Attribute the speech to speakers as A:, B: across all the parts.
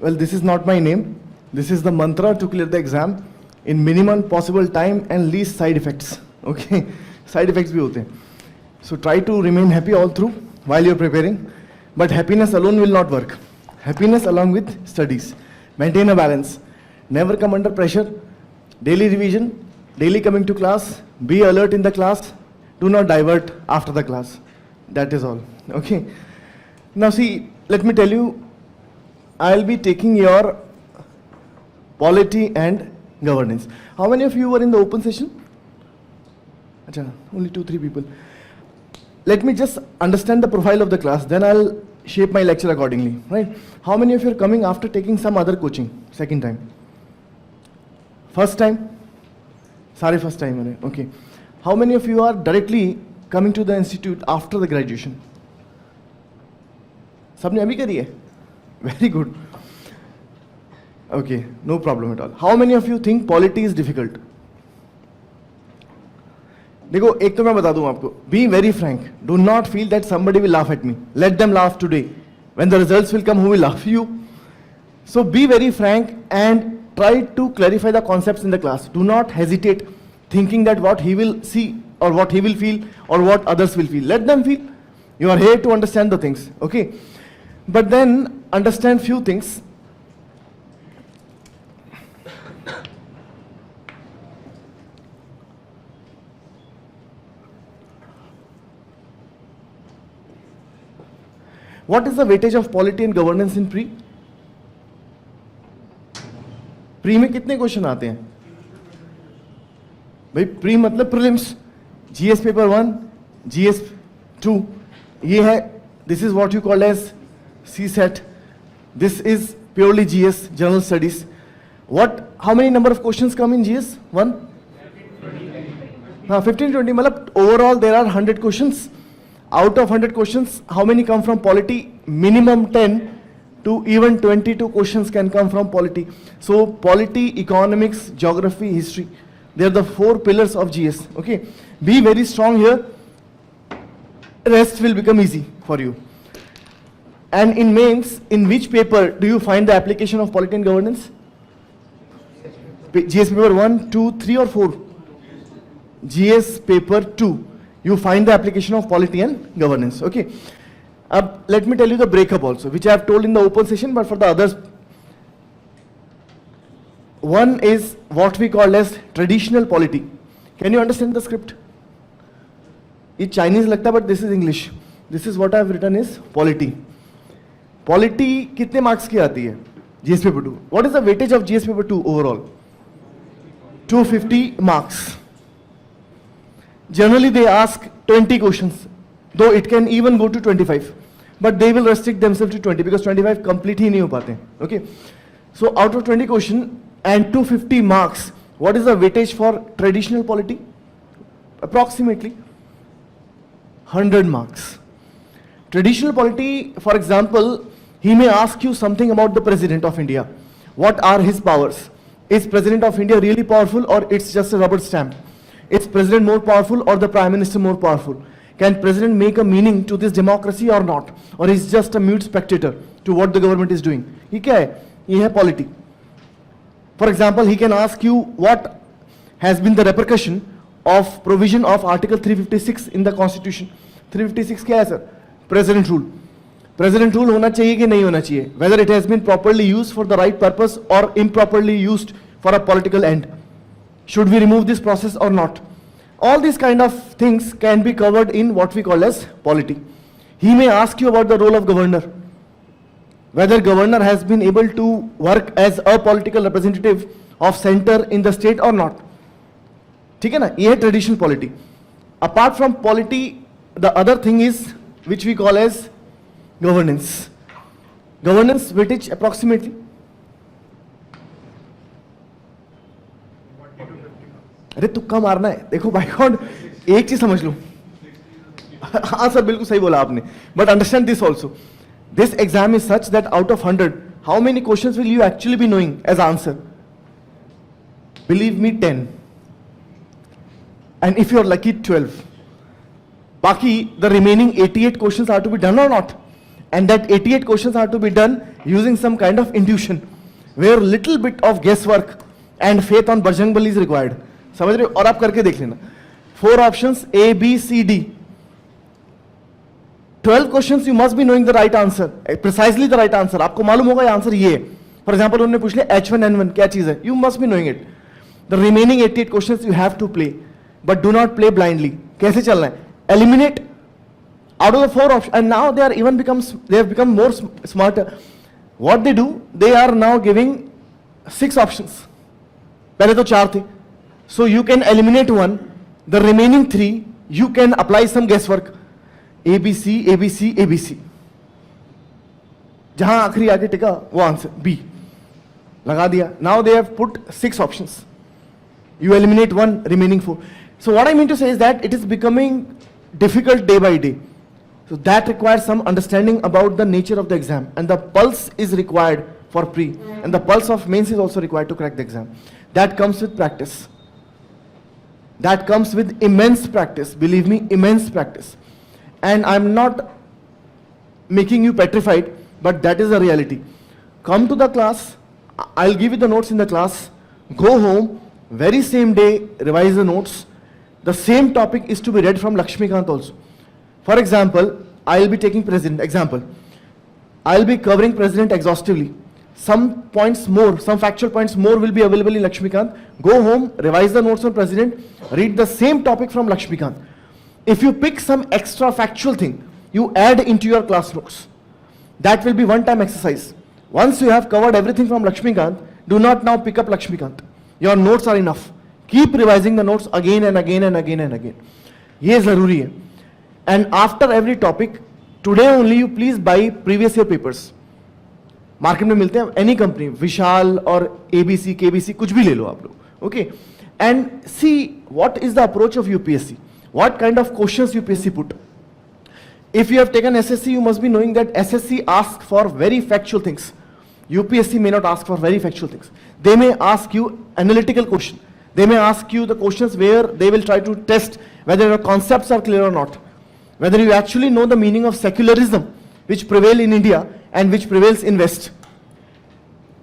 A: Well, this is not my name. This is the mantra to clear the exam in minimum possible time and least side effects. Okay, side effects bhi hote hain. So try to remain happy all through while you're preparing. But happiness alone will not work. Happiness along with studies. Maintain a balance. Never come under pressure. Daily revision. Daily coming to class. Be alert in the class. Do not divert after the class. That is all. Okay. Now see, let me tell you, I'll be taking your polity and governance. How many of you were in the open session? Achha, only 2-3 people. Let me just understand the profile of the class, then I'll shape my lecture accordingly, right? How many of you are coming after taking some other coaching, second time? First time? Sorry, first time, okay. How many of you are directly coming to the institute after the graduation? Sabne abhi kari hai? Very good. Okay, no problem at all. How many of you think polity is difficult? देखो एक तो मैं बता दूं आपको, be very frank, do not feel that somebody will laugh at me. Let them laugh today. When the results will come, who will laugh? You. So be very frank and try to clarify the concepts in the class. Do not hesitate thinking that what he will see or what he will feel or what others will feel. Let them feel. You are here to understand the things, okay? But then understand few things. What is the weightage of polity and governance in pre? Pre में कितने question आते हैं? भाई pre मतलब prelims, GS paper 1, GS 2, ये है, this is what you call as CSET. This is purely GS, general studies. How many number of questions come in GS 1? 15-20, मतलब overall there are 100 questions. Out of 100 questions, how many come from polity? Minimum 10 to even 22 questions can come from polity. So polity, economics, geography, history, they are the 4 pillars of GS. Okay, be very strong here. Rest will become easy for you. And in mains, in which paper do you find the application of polity and governance? GS paper 1, 2, 3 or 4? GS paper 2. You find the application of polity and governance, okay? Let me tell you the breakup also, which I have told in the open session, but for the others. One is what we call as traditional polity. Can you understand the script? It's Chinese lagta, but this is English. This is what I have written is polity. Polity kitne marks ki aati hai? GS paper 2. What is the weightage of GS paper 2 overall? 250 marks. Generally they ask 20 questions, though it can even go to 25, but they will restrict themselves to 20 because 25 complete hi nahi ho pate. Okay, so out of 20 question and 250 marks, what is the weightage for traditional polity? Approximately 100 marks. Traditional polity, for example, he may ask you something about the President of India. What are his powers? Is President of India really powerful or it's just a rubber stamp? Is President more powerful or the Prime Minister more powerful? Can President make a meaning to this democracy or not? Or is just a mute spectator to what the government is doing? Ye kya hai? Ye hai polity. For example, he can ask you what has been the repercussion of provision of Article 356 in the Constitution. 356 kya hai sir? President rule. President rule hona chahiye ki nahi hona chahiye? Whether it has been properly used for the right purpose or improperly used for a political end. Should we remove this process or not? All these kind of things can be covered in what we call as polity. He may ask you about the role of governor. Whether governor has been able to work as a political representative of center in the state or not. ठीक है ना? ये है traditional polity. Apart from polity, the other thing is which we call as governance. Governance weightage approximately. अरे तुक्का मारना है, देखो बाय गॉड एक चीज समझ लो. हाँ सर बिल्कुल सही बोला आपने, but understand this also. This exam is such that out of 100, how many questions will you actually be knowing as answer? Believe me, 10. And if you're lucky, 12. बाकी the remaining 88 questions are to be done or not, and that 88 questions are to be done using some kind of intuition where little bit of guesswork and faith on Bajrangbali is required. समझ रहे हो? और आप करके देख लेना. 4 options A, B, C, D. 12 questions you must be knowing the right answer, precisely the right answer. आपको मालूम होगा ये आंसर ये है. फॉर एग्जाम्पल उन्होंने पूछ लिया H1N1 क्या चीज है, you must be knowing it. The remaining 88 questions you have to play, but do not play blindly. कैसे चलना है? Eliminate out of the 4 options, and now they have become more smarter. What they do, they are now giving 6 options. पहले तो 4 थे. So you can eliminate 1, the remaining 3 you can apply some guesswork. ABC, ABC, ABC. जहां आखिरी आगे टिका वो answer B लगा दिया. Now they have put 6 options. You eliminate 1, remaining 4. So what I mean to say is that it is becoming difficult day by day. So that requires some understanding about the nature of the exam, and the pulse is required for pre, and the pulse of mains is also required to crack the exam. That comes with practice. That comes with immense practice, believe me, immense practice. And I'm not making you petrified, but that is the reality. Come to the class, I'll give you the notes in the class, go home, very same day, revise the notes. The same topic is to be read from Lakshmikant also. For example, I'll be taking president, example. I'll be covering president exhaustively. Some points more, some factual points more will be available in Lakshmikant. Go home, revise the notes on president, read the same topic from Lakshmikant. If you pick some extra factual thing, you add into your class notes. That will be one-time exercise. Once you have covered everything from Lakshmikant, do not now pick up Lakshmikant. Your notes are enough. Keep revising the notes again and again and again and again. ये ज़रूरी है. And after every topic, today only you please buy previous year papers. Market में मिलते हैं, any company, विशाल और ABC, KBC, कुछ भी ले लो आप लोग. Okay, and see what is the approach of UPSC, what kind of questions UPSC put. If you have taken SSC, you must be knowing that SSC asks for very factual things. UPSC may not ask for very factual things. They may ask you analytical question. They may ask you the questions where they will try to test whether your concepts are clear or not. Whether you actually know the meaning of secularism, which prevail in India and which prevails in West.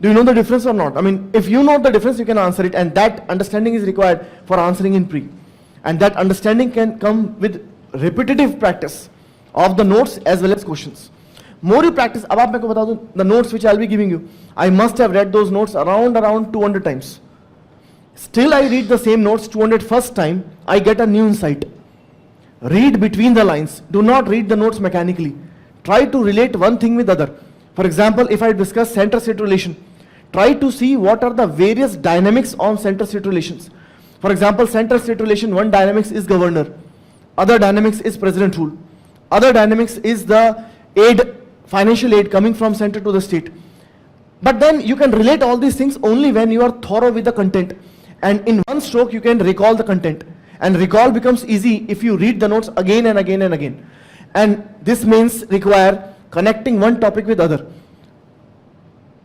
A: Do you know the difference or not? I mean, if you know the difference, you can answer it, and that understanding is required for answering in pre. And that understanding can come with repetitive practice of the notes as well as questions. More you practice, अब आप मेरे को बता दो, the notes which I'll be giving you, I must have read those notes around 200 times. Still I read the same notes 201st time, I get a new insight. Read between the lines. Do not read the notes mechanically. Try to relate one thing with other. For example, if I discuss center-state relation, try to see what are the various dynamics on center-state relations. For example, center-state relation, one dynamics is governor, other dynamics is president rule, other dynamics is the aid, financial aid coming from center to the state. But then you can relate all these things only when you are thorough with the content, and in one stroke you can recall the content. And recall becomes easy if you read the notes again and again and again. And this means require connecting one topic with other.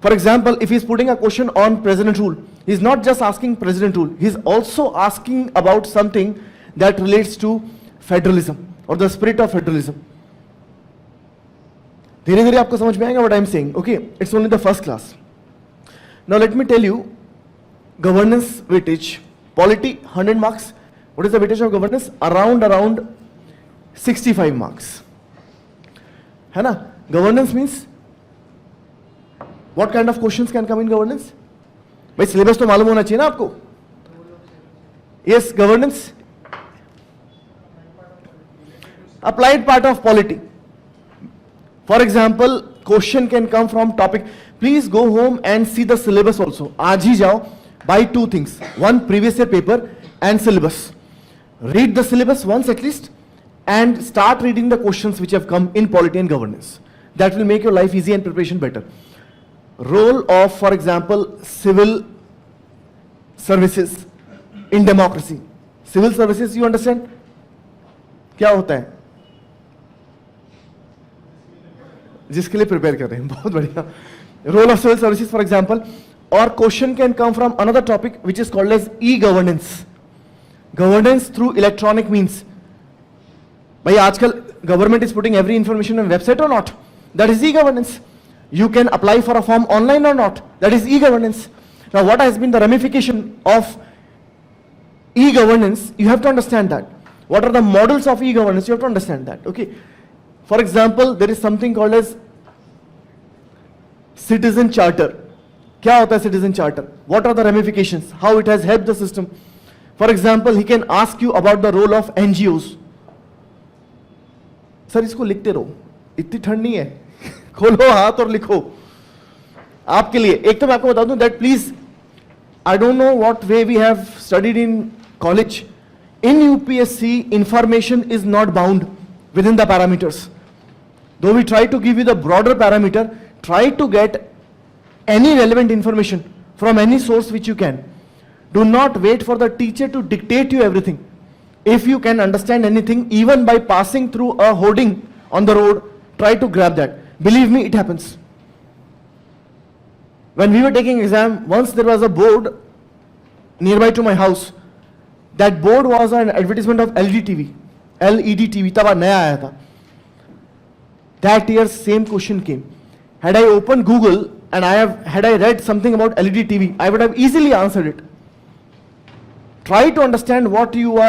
A: For example, if he's putting a question on president rule, he's not just asking president rule, he's also asking about something that relates to federalism or the spirit of federalism. धीरे धीरे आपको समझ में आएगा what I'm saying. Okay, it's only the first class. Now let me tell you, governance weightage, polity 100 marks. What is the weightage of governance? Around 65 marks. है ना? Governance means what kind of questions can come in governance? भाई syllabus तो मालूम होना चाहिए ना आपको. Yes, governance. Applied part of polity. For example, question can come from topic. Please go home and see the syllabus also. आज ही जाओ, buy 2 things. One previous year paper and syllabus. Read the syllabus once at least and start reading the questions which have come in polity and governance. That will make your life easy and preparation better. Role of, for example, civil services in democracy. Civil services, you understand? क्या होता है? जिसके लिए prepare कर रहे हैं, बहुत बढ़िया. Role of civil services, for example, or question can come from another topic which is called as e-governance. Governance through electronic means. भाई आजकल government is putting every information on website or not? That is e-governance. You can apply for a form online or not? That is e-governance. Now what has been the ramification of e-governance? You have to understand that. What are the models of e-governance? You have to understand that. Okay. For example, there is something called as citizen charter. क्या होता है citizen charter? What are the ramifications? How it has helped the system? For example, he can ask you about the role of NGOs. Sir इसको लिखते रहो, इतनी ठंड नहीं है, खोलो हाथ और लिखो आपके लिए. एक तो मैं आपको बता दूं that please, I don't know what way we have studied in college. In UPSC, information is not bound within the parameters. Though we try to give you the broader parameter, try to get any relevant information from any source which you can. Do not wait for the teacher to dictate you everything. If you can understand anything, even by passing through a hoarding on the road, try to grab that. Believe me, it happens. When we were taking exam, once there was a board nearby to my house. That board was an advertisement of LED TV. LED TV, तब नया आया था. That year, same question came. Had I opened Google and had I read something about LED TV, I would have easily answered it. Try to understand what you are